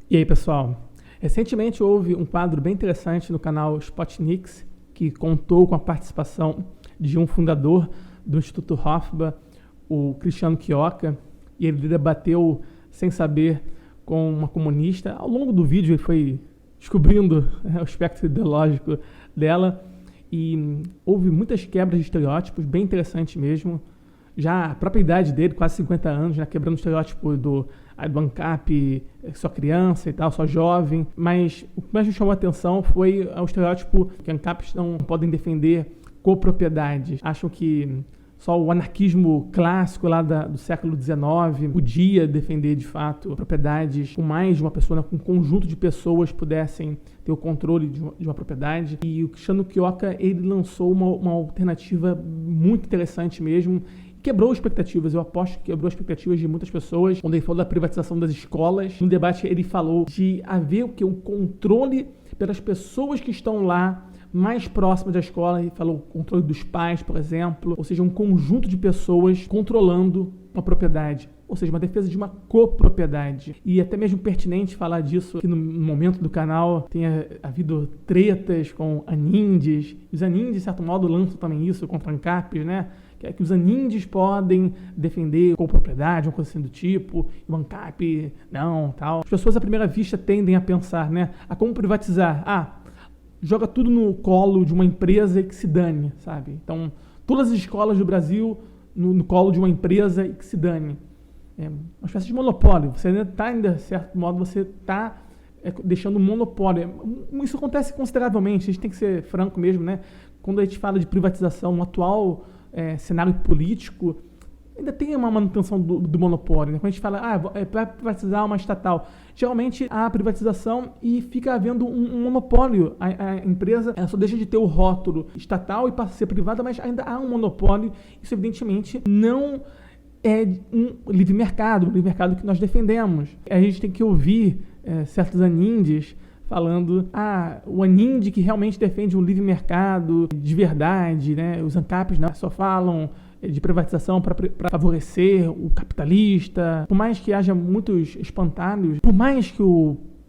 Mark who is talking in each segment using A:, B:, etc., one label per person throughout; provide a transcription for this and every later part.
A: E aí, pessoal? Recentemente houve um quadro bem interessante no canal Spotnix que contou com a participação de um fundador do Instituto Hofbra, o Cristiano Quioca, e ele debateu sem saber com uma comunista. Ao longo do vídeo ele foi descobrindo o espectro ideológico dela e houve muitas quebras de estereótipos, bem interessante mesmo. Já a própria idade dele, quase 50 anos, já quebrando o estereótipo do ANCAP, só criança e tal, só jovem. Mas o que mais me chamou a atenção foi o estereótipo que ANCAPs não podem defender copropriedades. Acham que só o anarquismo clássico lá do século XIX podia defender, de fato, propriedades com mais de uma pessoa, com um conjunto de pessoas pudessem ter o controle de uma propriedade. E o Cristiano Quioca, ele lançou uma alternativa muito interessante mesmo. Quebrou expectativas, eu aposto que quebrou expectativas de muitas pessoas. Quando ele falou da privatização das escolas, no debate ele falou de haver um controle pelas pessoas que estão lá mais próximas da escola. Ele falou controle dos pais, por exemplo, ou seja, um conjunto de pessoas controlando uma propriedade, ou seja, uma defesa de uma copropriedade. E até mesmo pertinente falar disso, que no momento do canal tenha havido tretas com anindes. Os anindes, de certo modo, lançam também isso contra ANCAPs, né? Que os anindes podem defender copropriedade, uma coisa assim do tipo, e o ANCAP não, tal. As pessoas à primeira vista tendem a pensar, né? A como privatizar? Joga tudo no colo de uma empresa e que se dane, sabe? Então, todas as escolas do Brasil no colo de uma empresa e que se dane. É uma espécie de monopólio. Você ainda, de certo modo, você está deixando um monopólio. Isso acontece consideravelmente, a gente tem que ser franco mesmo, né? Quando a gente fala de privatização, no atual cenário político, ainda tem uma manutenção do monopólio, né? Quando a gente fala, para privatizar uma estatal, geralmente há privatização e fica havendo um monopólio. A empresa ela só deixa de ter o rótulo estatal e passa a ser privada, mas ainda há um monopólio. Isso, evidentemente, não é um livre mercado que nós defendemos. A gente tem que ouvir certos anindes falando, o aninde que realmente defende um livre mercado de verdade, né? Os ANCAPs só falam de privatização para favorecer o capitalista. Por mais que haja muitos espantalhos, por mais que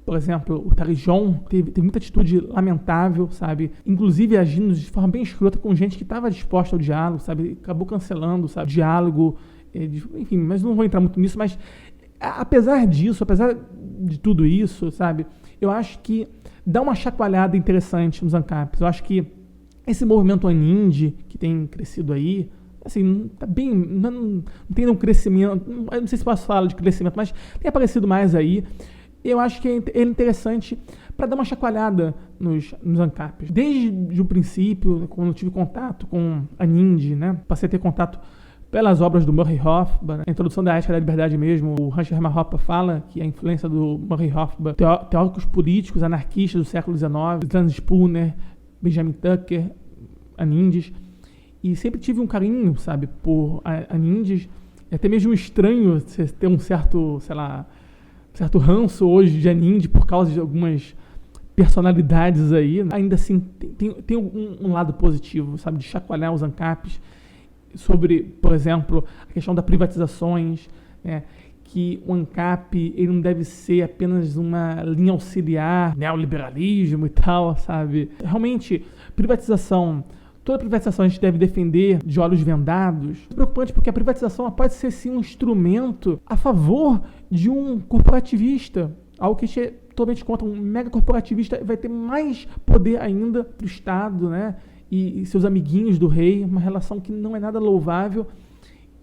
A: por exemplo, o Tarijon teve muita atitude lamentável, sabe? Inclusive agindo de forma bem escrota com gente que estava disposta ao diálogo, sabe? Acabou cancelando, sabe? Diálogo, enfim, mas não vou entrar muito nisso, mas apesar disso, apesar de tudo isso, sabe? Eu acho que dá uma chacoalhada interessante nos ANCAPs. Eu acho que esse movimento aninde que tem crescido aí, assim, tá bem, não tem um crescimento, eu não sei se posso falar de crescimento, mas tem aparecido mais aí. Eu acho que é interessante para dar uma chacoalhada nos ANCAPs. Desde o princípio, quando eu tive contato com a Ninde, né, passei a ter contato pelas obras do Murray Rothbard, a introdução da ética da liberdade mesmo, o Hans Hermann Hoppe fala que a influência do Murray Rothbard, teóricos políticos anarquistas do século XIX, Franz Spooner, Benjamin Tucker, anindes, e sempre tive um carinho, sabe, por anindes. É até mesmo estranho você ter um certo, sei lá, certo ranço hoje de aninde por causa de algumas personalidades aí. Ainda assim, tem um lado positivo, sabe, de chacoalhar os ANCAPs sobre, por exemplo, a questão das privatizações, né, que o ANCAP ele não deve ser apenas uma linha auxiliar, neoliberalismo e tal, sabe? Realmente, toda privatização a gente deve defender de olhos vendados. É preocupante porque a privatização pode ser sim um instrumento a favor de um corporativista, algo que a gente é totalmente contra. Um mega corporativista vai ter mais poder ainda para o Estado, né? E seus amiguinhos do rei, uma relação que não é nada louvável.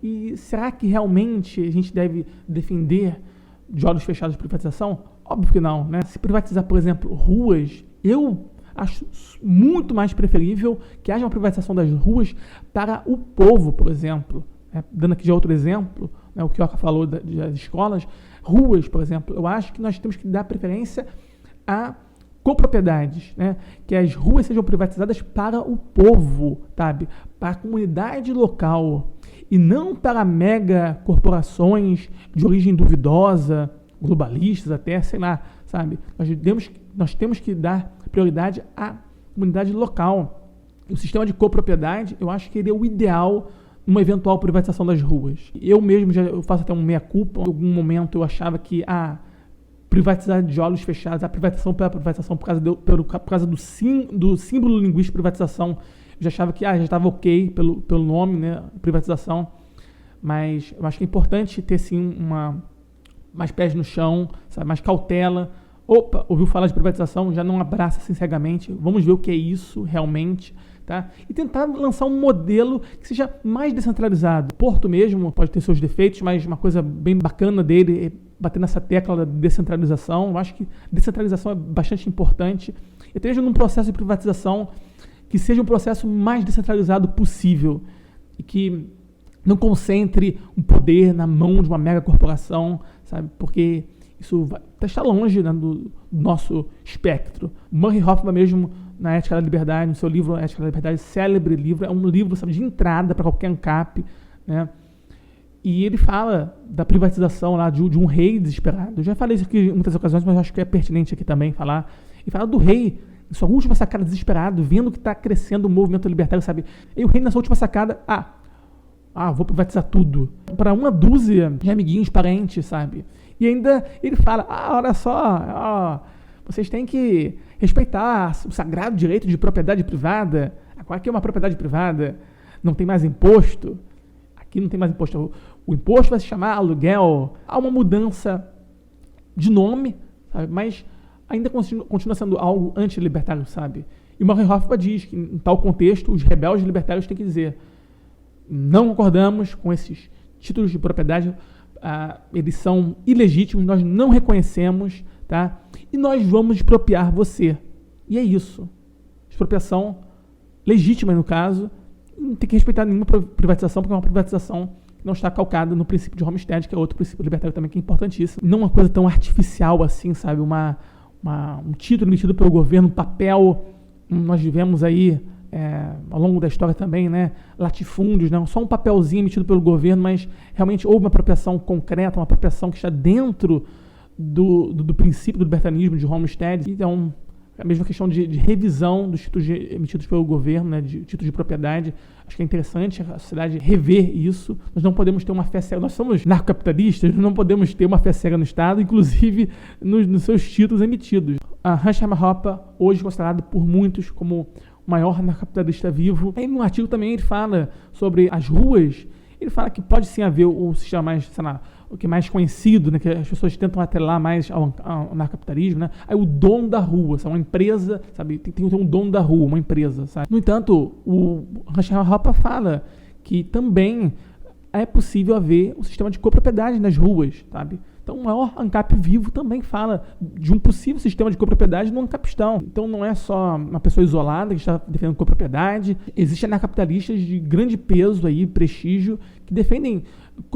A: E será que realmente a gente deve defender de olhos fechados a privatização? Óbvio que não, né? Se privatizar, por exemplo, ruas, eu acho muito mais preferível que haja uma privatização das ruas para o povo, por exemplo. Dando aqui já outro exemplo, né, o Quioca falou das escolas, ruas, por exemplo, eu acho que nós temos que dar preferência a copropriedades, né? Que as ruas sejam privatizadas para o povo, sabe? Para a comunidade local e não para mega corporações de origem duvidosa, globalistas até, sei lá, sabe? Nós temos que dar prioridade à comunidade local. O sistema de copropriedade, eu acho que ele é o ideal numa eventual privatização das ruas. Eu mesmo eu faço até um meia-culpa. Em algum momento eu achava que privatizar de olhos fechados, a privatização pela privatização por causa do símbolo linguístico de privatização. Eu já achava que já estava ok pelo nome, né, privatização, mas eu acho que é importante ter sim mais pés no chão, sabe, mais cautela. Opa, ouviu falar de privatização, já não abraça assim cegamente, vamos ver o que é isso realmente, tá? E tentar lançar um modelo que seja mais descentralizado. Porto mesmo pode ter seus defeitos, mas uma coisa bem bacana dele é bater nessa tecla da descentralização. Eu acho que descentralização é bastante importante. E esteja num processo de privatização que seja um processo mais descentralizado possível e que não concentre um poder na mão de uma mega corporação, sabe? Porque isso está longe, né, do nosso espectro. Murray Hoffman mesmo, na Ética da Liberdade, no seu livro Ética da Liberdade, célebre livro, é um livro, sabe, de entrada para qualquer ANCAP, né? E ele fala da privatização lá de um rei desesperado. Eu já falei isso aqui em muitas ocasiões, mas acho que é pertinente aqui também falar. E fala do rei, em sua última sacada, desesperado, vendo que está crescendo o movimento libertário, sabe? E o rei, na sua última sacada, vou privatizar tudo. Para uma dúzia de amiguinhos, parentes, sabe? E ainda ele fala, olha só, vocês têm que respeitar o sagrado direito de propriedade privada. Qual é que é uma propriedade privada? Não tem mais imposto. Aqui não tem mais imposto. O imposto vai se chamar aluguel. Há uma mudança de nome, sabe? Mas ainda continua sendo algo anti-libertário, sabe? E o Murray Hoffman diz que, em tal contexto, os rebeldes libertários têm que dizer: não concordamos com esses títulos de propriedade, eles são ilegítimos, nós não reconhecemos, tá? E nós vamos expropriar você. E é isso. Expropriação legítima, no caso, não tem que respeitar nenhuma privatização, porque é uma privatização que não está calcada no princípio de Homestead, que é outro princípio libertário também que é importantíssimo. Não uma coisa tão artificial assim, sabe? Um título emitido pelo governo, um papel. Nós vivemos aí, ao longo da história também, né, latifúndios, não só um papelzinho emitido pelo governo, mas realmente houve uma apropriação concreta, uma apropriação que está dentro do princípio do libertarianismo de Homestead. Então, a mesma questão de revisão dos títulos emitidos pelo governo, né, de títulos de propriedade. Acho que é interessante a sociedade rever isso. Nós não podemos ter uma fé cega. Nós somos narcocapitalistas, não podemos ter uma fé cega no Estado, inclusive nos seus títulos emitidos. A Hermann Hoppe, hoje considerado por muitos como o maior narcocapitalista vivo. Aí, num artigo também ele fala sobre as ruas. Ele fala que pode sim haver o sistema mais, sei lá, o que é mais conhecido, né, que as pessoas tentam atrelar mais ao narcocapitalismo, né? Aí o dono da rua, sabe, uma empresa, sabe, tem que ter um dono da rua, uma empresa, sabe? No entanto, o Hermann Hoppe fala que também é possível haver um sistema de copropriedade nas ruas, sabe? Então, o maior ANCAP vivo também fala de um possível sistema de copropriedade no ANCAPistão. Então, não é só uma pessoa isolada que está defendendo copropriedade. Existem anarcapitalistas de grande peso aí, prestígio, que defendem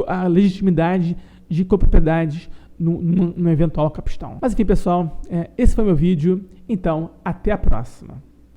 A: a legitimidade de copropriedades no eventual capistão. Mas enfim, pessoal, esse foi meu vídeo. Então, até a próxima.